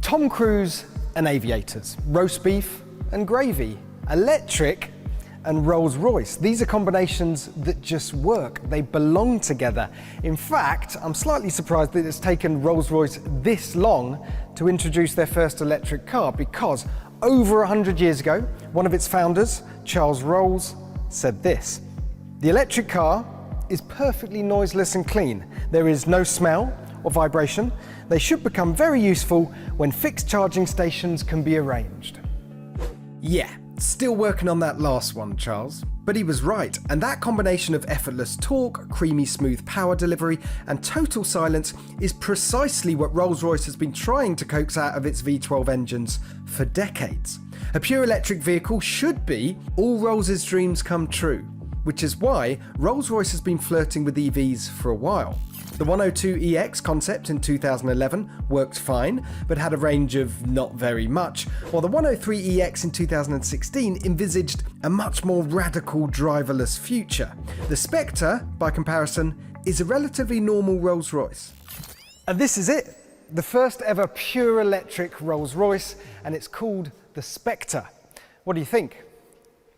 Tom Cruise and aviators, roast beef and gravy, electric and Rolls-Royce. These are combinations that just work. They belong together. In fact, I'm slightly surprised that it's taken Rolls-Royce this long to introduce their first electric car, because over 100 years ago, one of its founders, Charles Rolls, said this: "The electric car is perfectly noiseless and clean. There is no smell or vibration. They should become very useful when fixed charging stations can be arranged." Yeah, still working on that last one, Charles. But he was right, and that combination of effortless torque, creamy smooth power delivery, and total silence is precisely what Rolls-Royce has been trying to coax out of its V12 engines for decades. A pure electric vehicle should be all Rolls' dreams come true, which is why Rolls-Royce has been flirting with EVs for a while. The 102EX concept in 2011 worked fine, but had a range of not very much, while the 103EX in 2016 envisaged a much more radical driverless future. The Spectre, by comparison, is a relatively normal Rolls-Royce. And this is it, the first ever pure electric Rolls-Royce, and it's called the Spectre. What do you think?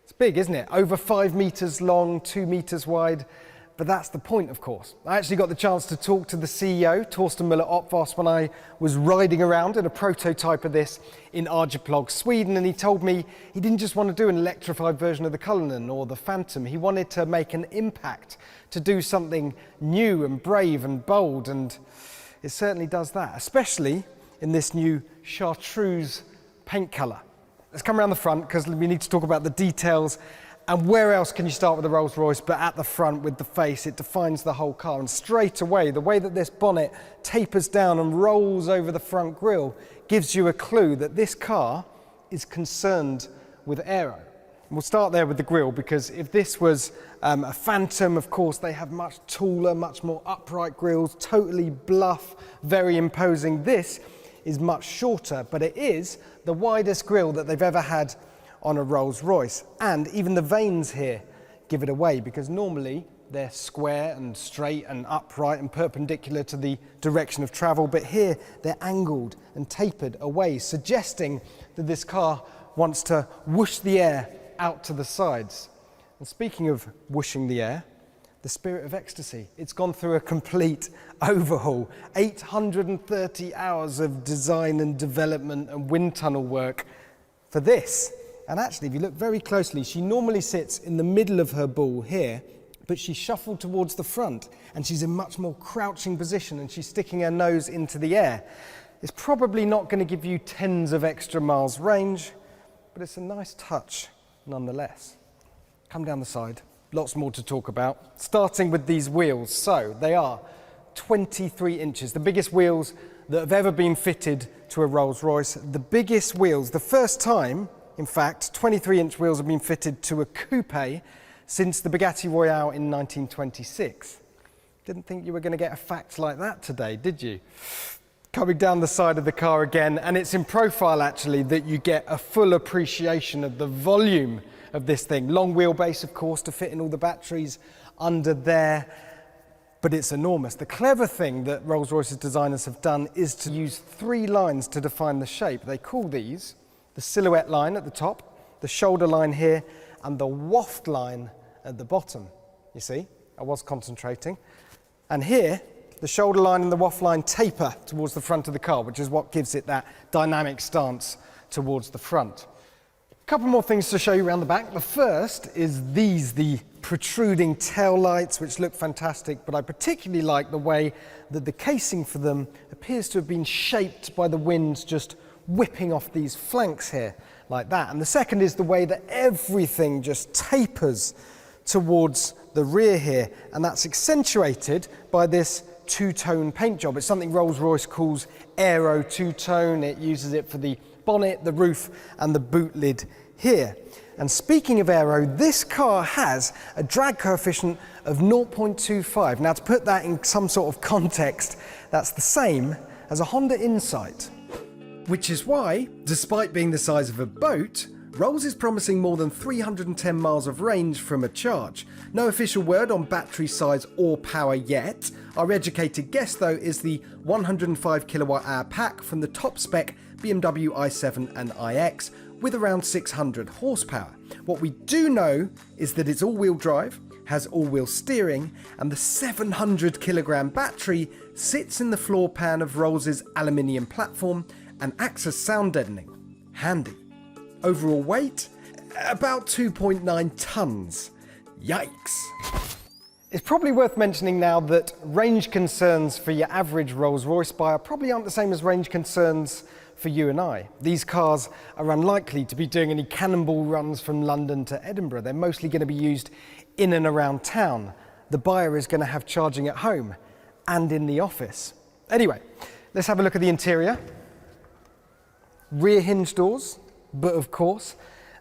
It's big, isn't it? Over 5 meters long, 2 meters wide. But that's the point, of course. I actually got the chance to talk to the CEO, Torsten Müller-Opvos, when I was riding around in a prototype of this in Arjeplog, Sweden, and he told me he didn't just want to do an electrified version of the Cullinan or the Phantom. He wanted to make an impact, to do something new and brave and bold, and it certainly does that, especially in this new chartreuse paint colour. Let's come around the front, because we need to talk about the details. And where else can you start with the Rolls-Royce but at the front with the face? It defines the whole car. And straight away, the way that this bonnet tapers down and rolls over the front grille gives you a clue that this car is concerned with aero. And we'll start there with the grille, because if this was a Phantom, of course, they have much taller, much more upright grilles, totally bluff, very imposing. This is much shorter, but it is the widest grille that they've ever had on a Rolls-Royce, and even the vanes here give it away, because normally they're square and straight and upright and perpendicular to the direction of travel, but here they're angled and tapered away, suggesting that this car wants to whoosh the air out to the sides. And speaking of whooshing the air, the Spirit of Ecstasy, it's gone through a complete overhaul. 830 hours of design and development and wind tunnel work for this. And actually, if you look very closely, she normally sits in the middle of her ball here, but she's shuffled towards the front, and she's in much more crouching position, and she's sticking her nose into the air. It's probably not going to give you tens of extra miles range, but it's a nice touch nonetheless. Come down the side, lots more to talk about, starting with these wheels. So they are 23 inches, the biggest wheels that have ever been fitted to a Rolls-Royce. The biggest wheels, the first time, in fact, 23-inch wheels have been fitted to a coupe since the Bugatti Royale in 1926. Didn't think you were going to get a fact like that today, did you? Coming down the side of the car again, and it's in profile actually that you get a full appreciation of the volume of this thing. Long wheelbase, of course, to fit in all the batteries under there, but it's enormous. The clever thing that Rolls-Royce's designers have done is to use 3 lines to define the shape. They call these the silhouette line at the top, the shoulder line here, and the waft line at the bottom. You see, I was concentrating. And here, the shoulder line and the waft line taper towards the front of the car, which is what gives it that dynamic stance towards the front. A couple more things to show you around the back. The first is these, the protruding tail lights, which look fantastic, but I particularly like the way that the casing for them appears to have been shaped by the wind just whipping off these flanks here like that. And the second is the way that everything just tapers towards the rear here, and that's accentuated by this two-tone paint job. It's something Rolls-Royce calls aero two-tone. It uses it for the bonnet, the roof, and the boot lid here. And speaking of aero, this car has a drag coefficient of 0.25. Now, to put that in some sort of context, that's the same as a Honda Insight. Which is why, despite being the size of a boat, Rolls is promising more than 310 miles of range from a charge. No official word on battery size or power yet. Our educated guess though is the 105 kilowatt hour pack from the top spec BMW i7 and iX with around 600 horsepower. What we do know is that it's all-wheel drive, has all-wheel steering, and the 700 kilogram battery sits in the floor pan of Rolls' aluminium platform and acts as sound deadening. Handy. Overall weight? About 2.9 tons. Yikes. It's probably worth mentioning now that range concerns for your average Rolls-Royce buyer probably aren't the same as range concerns for you and I. These cars are unlikely to be doing any cannonball runs from London to Edinburgh. They're mostly going to be used in and around town. The buyer is going to have charging at home and in the office. Anyway, let's have a look at the interior. Rear hinge doors, but of course,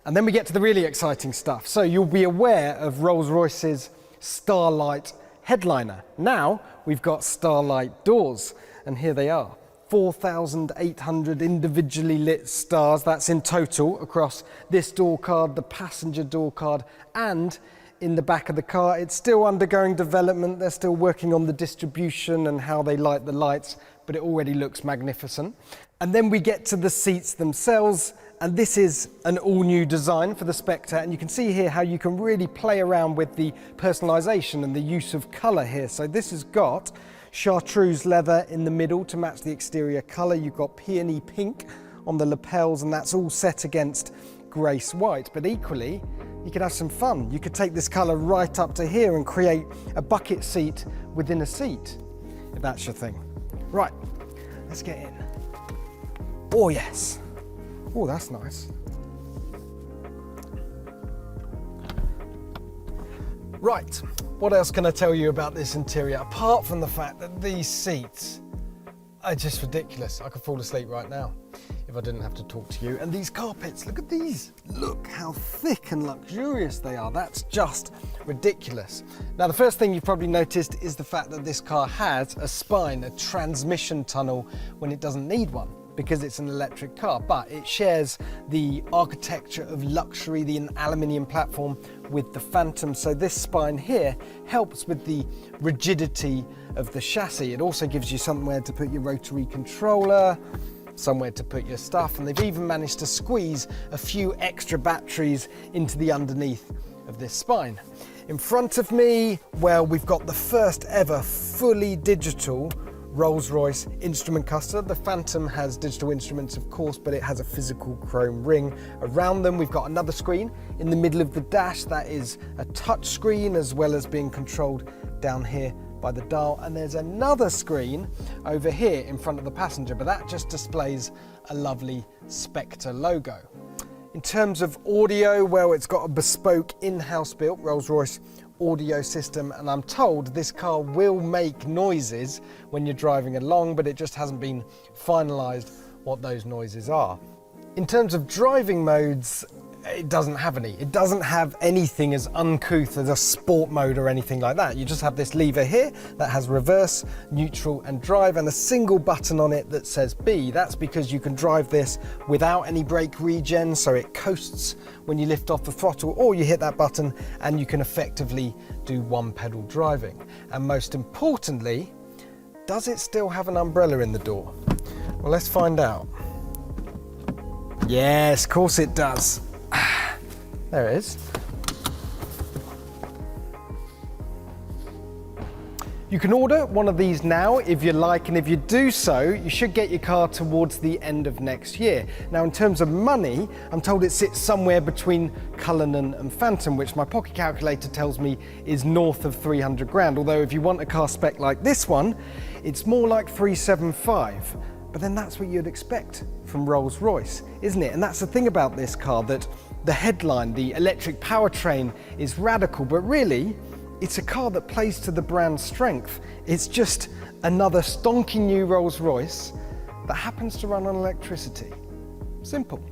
and then we get to the really exciting stuff. So you'll be aware of Rolls-Royce's Starlight headliner. Now we've got Starlight doors, and here they are. 4,800 individually lit stars, that's in total across this door card, the passenger door card, and in the back of the car. It's still undergoing development. They're still working on the distribution and how they light the lights, but it already looks magnificent. And then we get to the seats themselves, and this is an all-new design for the Spectre, and you can see here how you can really play around with the personalisation and the use of colour here. So this has got chartreuse leather in the middle to match the exterior colour. You've got peony pink on the lapels, and that's all set against grace white. But equally, you could have some fun. You could take this colour right up to here and create a bucket seat within a seat, if that's your thing. Right, let's get in. Oh yes. Oh, that's nice. Right, what else can I tell you about this interior, apart from the fact that these seats are just ridiculous. I could fall asleep right now if I didn't have to talk to you. And these carpets, look at these. Look how thick and luxurious they are. That's just ridiculous. Now, the first thing you've probably noticed is the fact that this car has a spine, a transmission tunnel, when it doesn't need one, because it's an electric car, but it shares the architecture of luxury, the aluminium platform, with the Phantom. So this spine here helps with the rigidity of the chassis. It also gives you somewhere to put your rotary controller, somewhere to put your stuff, and they've even managed to squeeze a few extra batteries into the underneath of this spine. In front of me, well, we've got the first ever fully digital Rolls-Royce instrument cluster. The Phantom has digital instruments, of course, but it has a physical chrome ring around them. We've got another screen in the middle of the dash that is a touch screen, as well as being controlled down here by the dial. And there's another screen over here in front of the passenger, but that just displays a lovely Spectre logo. In terms of audio, well, it's got a bespoke in-house built Rolls-Royce audio system, and I'm told this car will make noises when you're driving along, but it just hasn't been finalised what those noises are. In terms of driving modes, it doesn't have any. It doesn't have anything as uncouth as a sport mode or anything like that. You just have this lever here that has reverse, neutral and drive, and a single button on it that says B. That's because you can drive this without any brake regen, so it coasts when you lift off the throttle, or you hit that button and you can effectively do one pedal driving. And most importantly, does it still have an umbrella in the door? Well, let's find out. Yes, of course it does. There it is. You can order one of these now if you like, and if you do so, you should get your car towards the end of next year. Now, in terms of money, I'm told it sits somewhere between Cullinan and Phantom, which my pocket calculator tells me is north of 300 grand. Although if you want a car spec like this one, it's more like 375. But then that's what you'd expect from Rolls-Royce, isn't it? And that's the thing about this car, that the headline, the electric powertrain, is radical, but really, it's a car that plays to the brand's strength. It's just another stonking new Rolls-Royce that happens to run on electricity. Simple.